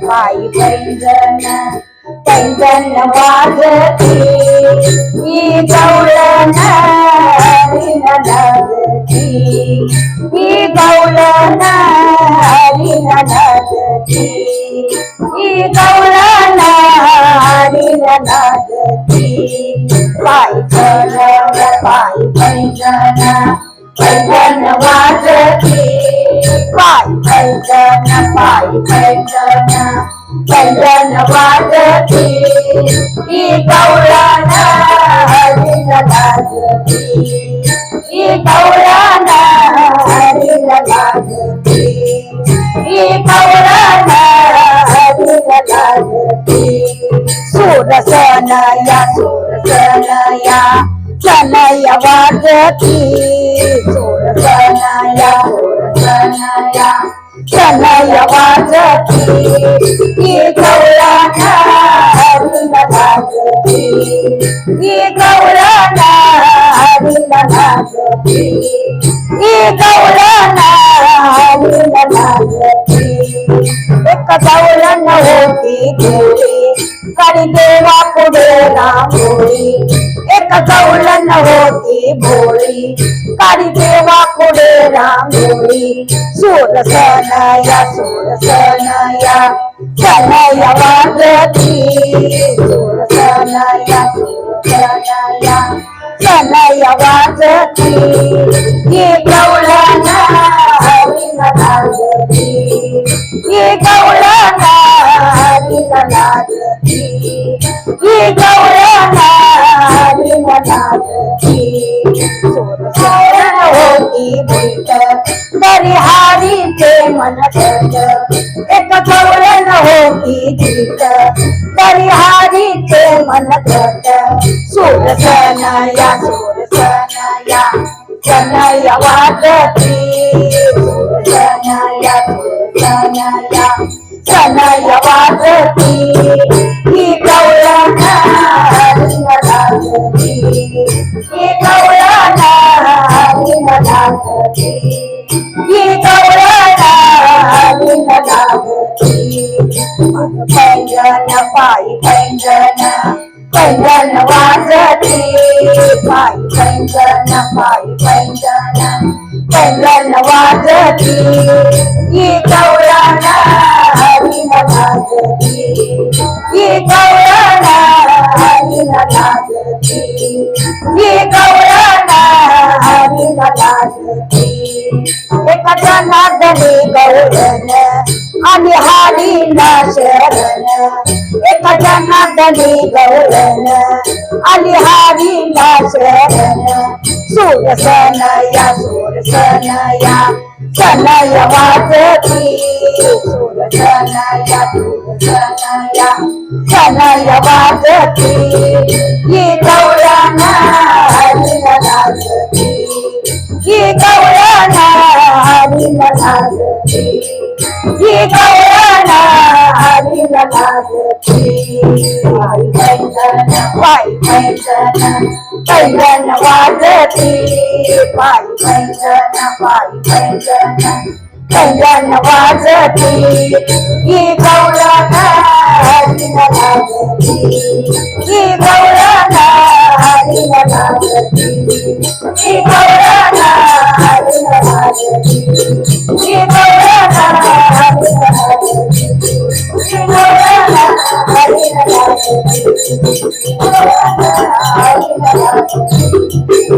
पायी पैंजण पैंजण वाजती ही गवळण हरीण नाचती ही गवळण हरीण नाचती ही गवळण हरीण नाचती पैंजण पायी पैंजण पैंजण वाजती पायी पैंजण पैंजण वाजती ही गवळण हरीण नाचती ही गवळण हरीण नाचती ही गवळण हरीण नाचती सुरसन या सनया वाजती सुरसनया सनया वाजती ही गवळण हरीण नाचती ही गवळण हरीण नाचती ही गवळण हरीण नाचती एक गवळण होती भोळी करी देवा पुढे रांगोळी एक गवळण होती भोळी करी देवा पुढे रांगोळी सुरसनया सनया वाजती सुरसनया सनया वाजती ही गवळण हरीण नाचती ही गवळण हरीण नाचती ही गवळण हरीण नाचती सुरसण होती भेट दरी हारीचे मन घट एक गवळण होती भेट दरी हारीचे मन घट सुरसनया सनया वाजती सुरसनया सनया वाजती ही गवळण हरीण नाचती ही गवळण हरीण नाचती ही गवळण हरीण नाचती पैंजण पायी पैंजण पैंजण वाजती पायी पैंजण पैंजण वाजती ही गवळण हरीण नाचती ही गवळण हरीण नाचती ही गवळण हरीण नाचती एक जनार्दनी गवळण आणि हरीला शरण एक जनार्दनी गवळण आणि हरीला शरण सुरसनया सनया वाजती सुरसनया सनया वाजती ही गवळण हरीण नाचती ही गवळण हरीण नाचती ही गवळण हरीण नाचती पायी पैंजण पैंजण वाजती पायी पैंजण पैंजण वाजती ही गवळण हरीण नाचती ही गवळण हरीण नाचती ही गवळण हरीण नाचती ही गवळण हरीण नाचती ही गवळण हरीण नाचती